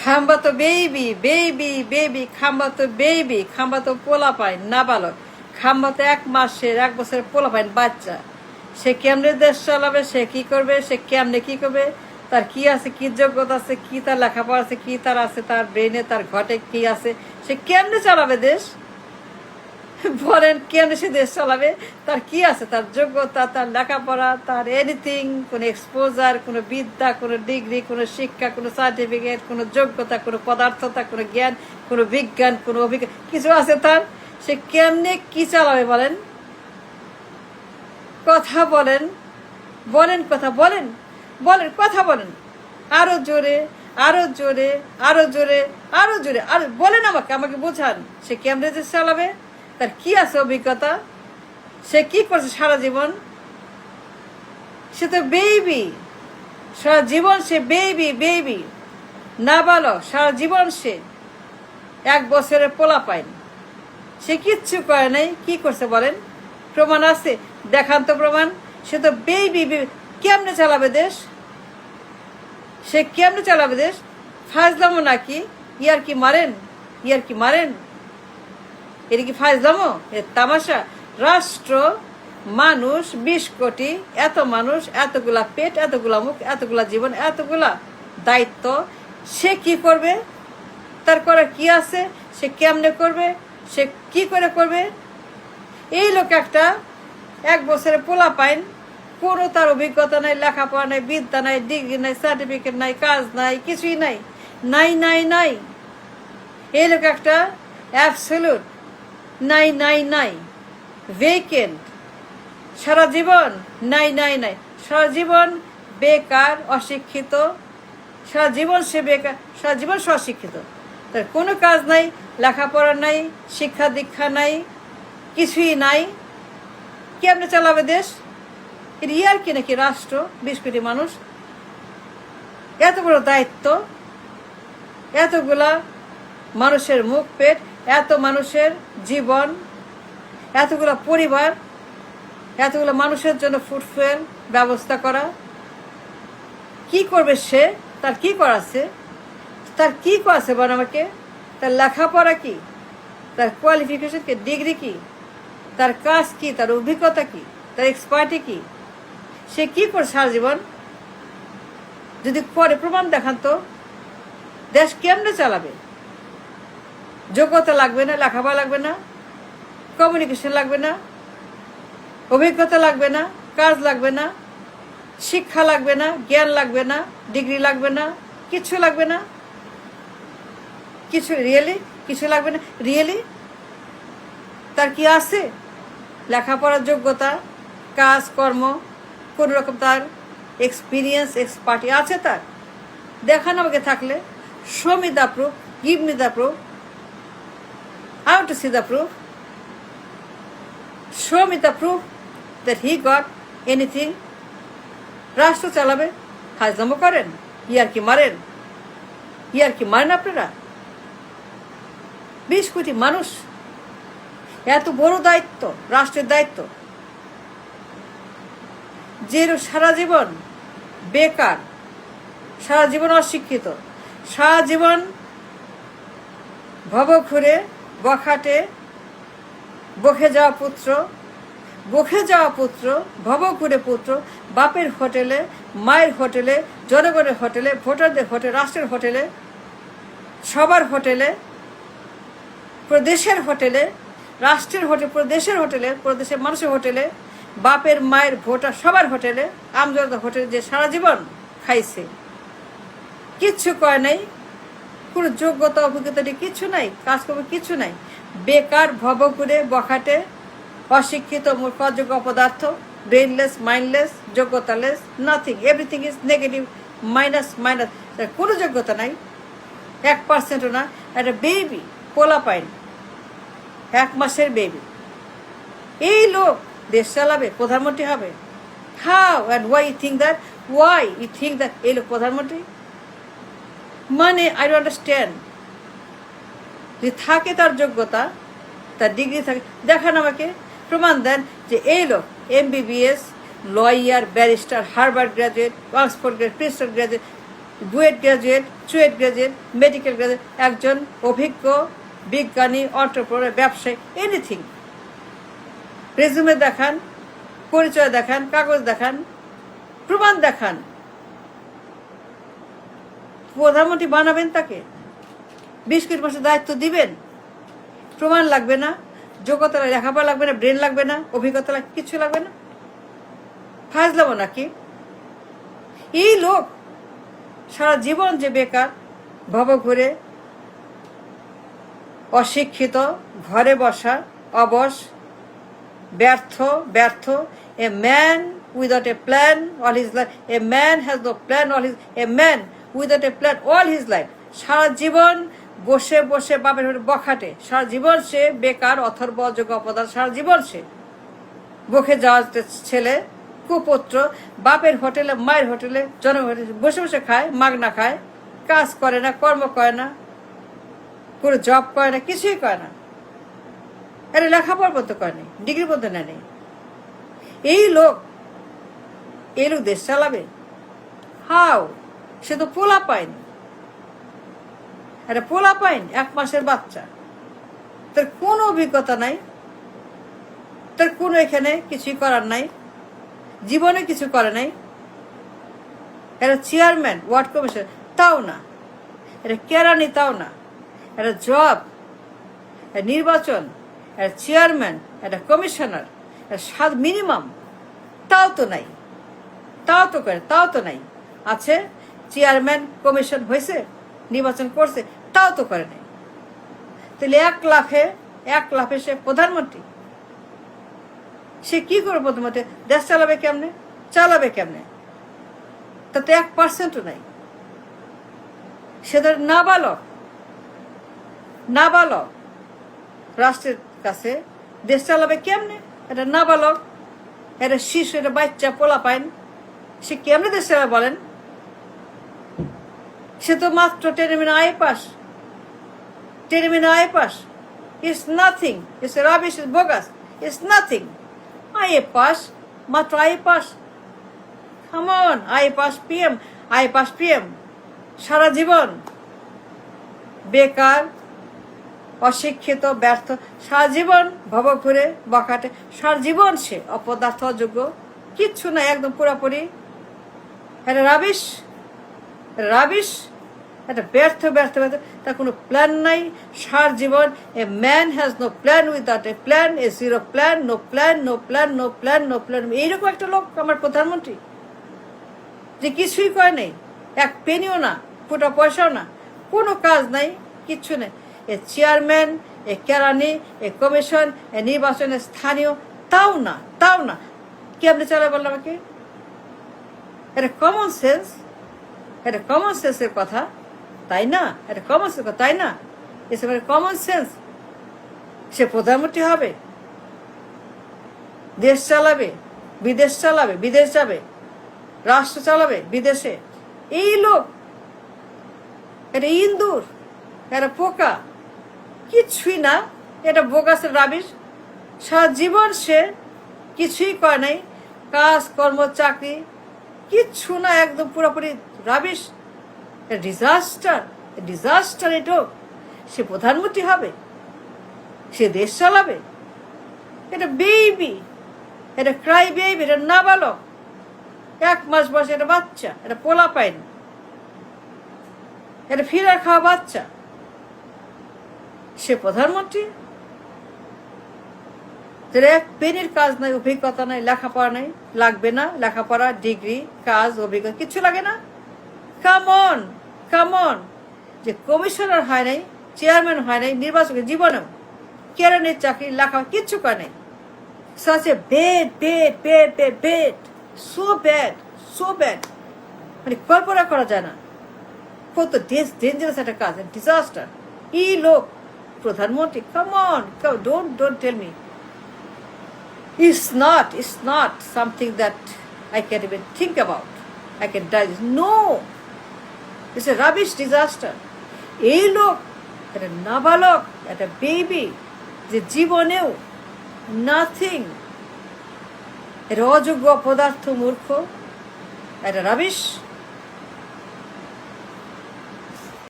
খাম্বা তো baby baby baby, খাম্বা তো বেবি, খাম্বা তো পোলা পায় নাবালক, খাম্বা তো 1 মাসের 1 বছরের পোলা পায় বাচ্চা। সে কেমনে দেশ চালাবে, সে কি করবে, সে কেমনে কি করবে, তার কি আছে, কি যোগ্যতা আছে, কি তার লেখাপড়া আছে, কি তার আছে, তার ব্রেনে তার ঘটে কি আছে, সে কেমনে চালাবে দেশ? বলেন কেমনে সে দেশ চালাবে? তার কি আছে, তার যোগ্যতা, তার লেখাপড়া, তার এনিথিং, কোনো এক্সপোজার, কোনো বিদ্যা, কোনো ডিগ্রি, কোনো শিক্ষা, কোনো সার্টিফিকেট, কোনো যোগ্যতা, কোনো পদার্থতা, কোনো জ্ঞান, কোনো বিজ্ঞান, কোনো অভিজ্ঞতা কিছু আছে তার? সে কেমনে কি চালাবে বলেন? কথা বলেন, বলেন কথা বলেন, বলেন কথা বলেন, আরো জোরে, আরো জোরে, আরো জোরে, আরো জোরে, আর বলেন আমাকে, আমাকে বোঝান সে কেমনে দেশ চালাবে, তার কি আছে অভিজ্ঞতা, সে কি করছে সারা জীবন? সে তো বেবি, সারা জীবন সে বেবি বেবি, নাবালক, সারা জীবন সে 1 বছরের পোলা পায়নি, সে কিচ্ছু করে নাই। কি করছে বলেন? প্রমাণ আছে, দেখান তো প্রমাণ। সে তো বেবি বেবি, কেমনে চালাবে দেশ? সে কেমনে চালাবে দেশ? ফাজলামো নাকি? ইয়ার কি মারেন, ইয়ার কি মারেন? এটা কি ফাজলামো, এর তামাশা? রাষ্ট্র, মানুষ 20 কোটি, এত মানুষ, এতগুলা পেট, এতগুলা মুখ, এতগুলা জীবন, এতগুলা দায়িত্ব, সে কি করবে? তার করার কি আছে? সে কেমনে করবে? সে কি করে করবে? এই লোক একটা 1 বছরে পোলা পাইন, কোনো তার অভিজ্ঞতা নাই, লেখাপড়া নাই, বিদ্যা নাই, ডিগ্রি নাই, সার্টিফিকেট নাই, কাজ নাই, কিছুই নাই, নাই নাই নাই। এই লোক একটা অ্যাবসলিউট নাই নাই নাই, ভেকেন্ট, সারা জীবন নাই নাই নাই, সারা জীবন বেকার, অশিক্ষিত, সারা জীবন সে বেকার, সারা জীবন সে অশিক্ষিত, তার কোনো কাজ নাই, লেখাপড়া নাই, শিক্ষা দীক্ষা নাই, কিছুই নাই। কেমনে চালাবে দেশ? এর ইয়ার কি নাকি রাষ্ট্র, 20 কোটি মানুষ, এত বড় দায়িত্ব, এতগুলা মানুষের মুখ পেট, এত মানুষের জীবন, এতগুলা পরিবার, এতগুলো মানুষের জন্য ফুড ফুয়েল ব্যবস্থা করা। কি করবে সে? তার কি করাছে? তার কি করাছে বল আমাকে? তার লেখাপড়া কি, তার কোয়ালিফিকেশন কি, ডিগ্রি কি, তার কাজ কি, তার অভিজ্ঞতা কি, তার এক্সপার্টি কি, সে কি করে সারা জীবন? যদি করে প্রমাণ দেখান তো, দেশ কেমনে চালাবে? যোগ্যতা লাগবে না, লেখাপড়া লাগবে না, কমিউনিকেশন লাগবে না, অভিজ্ঞতা লাগবে না, কাজ লাগবে না, শিক্ষা লাগবে না, জ্ঞান লাগবে না, ডিগ্রি লাগবে না, কিছু লাগবে না, কিছু রিয়েলি কিছু লাগবে না। রিয়েলি তার কি আছে? লেখাপড়ার যোগ্যতা, কাজ কর্ম, কোন রকম তার এক্সপিরিয়েন্স, এক্সপার্টি আছে তার? দেখান আমাকে থাকলে। Show me the proof, give me the proof, I want to C the proof. Show me the proof that he got anything. রাষ্ট্র চালাবে, হাজলামো করেন, ইয়ার কি মারেন, ইয়ার কি মারেন আপনারা? 20 কোটি মানুষ, এত বড় দায়িত্ব, রাষ্ট্রের দায়িত্ব, যে সারা জীবন বেকার, সারা জীবন অশিক্ষিত, সারা জীবন ভবঘুরে বখাটে, বখে যাওয়া পুত্র, বখে যাওয়া পুত্র, ভবঘুরে পুত্র, বাপের হোটেলে, মায়ের হোটেলে, জনগণের হোটেলে, ভোটারদের হোটেলে, রাষ্ট্রের হোটেলে, সবার হোটেলে, প্রদেশের হোটেলে, রাষ্ট্রের হোটেল, প্রদেশের হোটেলে, প্রদেশের মানুষের হোটেলে, বাপের মায়ের ভোটার সবার হোটেলে, আমজনতা হোটেলে, যে সারা জীবন খাইছে, কিচ্ছু করে নাই, কোনো যোগ্যতা অভিজ্ঞতা কিচ্ছু নাই, কাজ করবে কিছু নাই, বেকার, ভবঘুরে বখাটে, অশিক্ষিত, মূর্খ, অযোগ্য অপদার্থ, ব্রেনলেস, মাইন্ডলেস, যোগ্যতালেস, nothing, everything is negative, minus minus, কোনো যোগ্যতা নাই, 1%ও না। একটা বেবি, পোলা পাইন, 1 মাসের বেবি, এই লোক দেশ চালাবে, প্রধানমন্ত্রী হবে? How and why you think that? Why you think that এই লোক প্রধানমন্ত্রী? মানে আই ডোন্ট আন্ডারস্ট্যান্ড। যে থাকে তার যোগ্যতা, তার ডিগ্রি থাকে, দেখান আমাকে, প্রমাণ দেন যে এই লোক MBBS, lawyer, barrister, Harvard graduate, Oxford graduate, Princeton graduate, BUET graduate, CUET graduate, medical graduate, একজন অভিজ্ঞ বিজ্ঞানী, অন্টারপ্রেনার, ব্যবসায়ী, এনিথিং। রেজুমে দেখান, পরিচয় দেখান, কাগজ দেখান, প্রমাণ দেখান। প্রধানমন্ত্রী বানাবেন তাকে, 20 মাসের দায়িত্ব দিবেন, প্রমাণ লাগবে না, যোগ্যতা লেখাপড়া লাগবে না, ব্রেন লাগবে না, অভিজ্ঞতা লাগবে, কিছু লাগবে না। ফাজলামো নাকি? এই লোক সারা জীবন যে বেকার, ভবঘুরে, অশিক্ষিত, ঘরে বসা, অবশ, ব্যর্থ, a man without a plan all his life, a man has no plan all his, a man without a plan all his life. সারা জীবন বসে বসে বাপের বখাটে, সারা জীবন সে বেকার, অথর্ব, অযোগ্য, অপদার্থ, সারা জীবন সে বকে যাওয়া ছেলে, কুপুত্র, বাপের হোটেলে, মায়ের হোটেলে, হোটেলে বসে বসে খায়, মাগনা খায়, কাজ করে না, কর্ম করে না, কোনো জব করে না, কিছুই করে না। আরে লেখাপড়া পর্যন্ত করেনি, ডিগ্রি পর্যন্ত নেয়নি। এই লোক দেশ চালাবে? হাও? সে তো পোলা পায়নি, একটা পোলা পাইন, 1 মাসের বাচ্চা, তার কোনো অভিজ্ঞতা নাই, তার কোনো এখানে কিছুই করার নাই, জীবনে কিছু করে নাই। এটা চেয়ারম্যান ওয়ার্ড কমিশন তাও না, এটা কেরানি তাও না, এটা জব, নির্বাচন, একটা চেয়ারম্যান, একটা কমিশনার, মিনিমাম তাও তো নাই, তাও তো নাই। আছে চেয়ারম্যান, কমিশন হয়েছে, নির্বাচন করছে, তাও তো করে নাই। তাহলে 1 লাফে সে প্রধানমন্ত্রী। সে কি করে প্রধানমন্ত্রী? দেশ চালাবে কেমনে? তাতে 1% নাই। সে ধর নাবালক রাষ্ট্রের কাছে দেশ চালাবে কেমনে? এটা নাবালক, এটা শিশু, এটা বাচ্চা, পোলা পাইন, সে কেমনে দেশ চালাবে বলেন? সে তো মাত্র টেরিমিনা I pass. It's nothing. It's rubbish, it's bogus. It's nothing. I pass, মাত্র I pass. Come on, I pass PM। সারা জীবন বেকার, অশিক্ষিত, ব্যর্থ, সারা জীবন ভবঘুরে, বখাটে, সারা জীবন সে অপদার্থ, অযোগ্য, কিচ্ছু নাই, একদম পুরাপুরি একটা রাবিশ, একটা ব্যর্থ, তার কোনো প্ল্যান নাই। সার জীবন a man has no plan without a plan, a zero plan, no plan. এইরকম একটা লোক আমার প্রধানমন্ত্রী, যে কিছুই করে নেই, 1 পেনিও না, ফুটা পয়সাও না, কোনো কাজ নাই, কিচ্ছু নেই। এ চেয়ারম্যান, এ কেরানি, এ কমিশন, এ নির্বাচনে স্থানীয়, তাও না। কেমনে চালায় বললাম আমাকে? এটা কমন সেন্সের কথা, তাই না? এটা কমন সেন্স, তাই না? এসব কমন সেন্স। সে প্রধানমন্ত্রী হবে, দেশ চালাবে, বিদেশ যাবে, রাষ্ট্র চালাবে বিদেশে। এই লোক এটা ইন্দুর, এটা পোকা, কিছুই না, এটা বোগাসের রাবিশ। সারা জীবন সে কিছুই করে নাই, কাজ কর্ম, চাকরি, কিচ্ছু না, একদম পুরোপুরি রাবিশ। ডিজাস্টার এটো। সে প্রধানমন্ত্রী হবে, সে দেশ চালাবে? এটা বেবি, এটা ক্রাই বেবি, এটা নাবালক, 1 মাস বয়সে, এটা বাচ্চা, এটা পোলা পাইন, এটা ফিরার খাওয়া বাচ্চা, সে প্রধানমন্ত্রী? 1 পেনির কাজ নাই, অভিজ্ঞতা নাই, লেখাপড়া নাই, লাগবে না লেখাপড়া, ডিগ্রি, কাজ, অভিজ্ঞতা, কিচ্ছু লাগে না। কামন যে কমিশনার হয় নাই, চেয়ারম্যান হয় নাই, নির্বাচকের জীবনেও কেরানির চাকরি, লেখা, কিচ্ছু করে নাই। such a bad, so bad, মানে কল্পনা করা যায় না, কত ডেঞ্জারাস একটা কাজ, ডিজাস্টার। এই লোক প্রধানমন্ত্রী? Come on, don't tell me. It's not something that I can't even think about. I can die. No, it's a rubbish disaster. এই লোক একটা নাবালক, একটা বেবি, যে জীবনেও নাথিং, এটা অযোগ্য, পদার্থ, মূর্খ, একটা রাবিশ।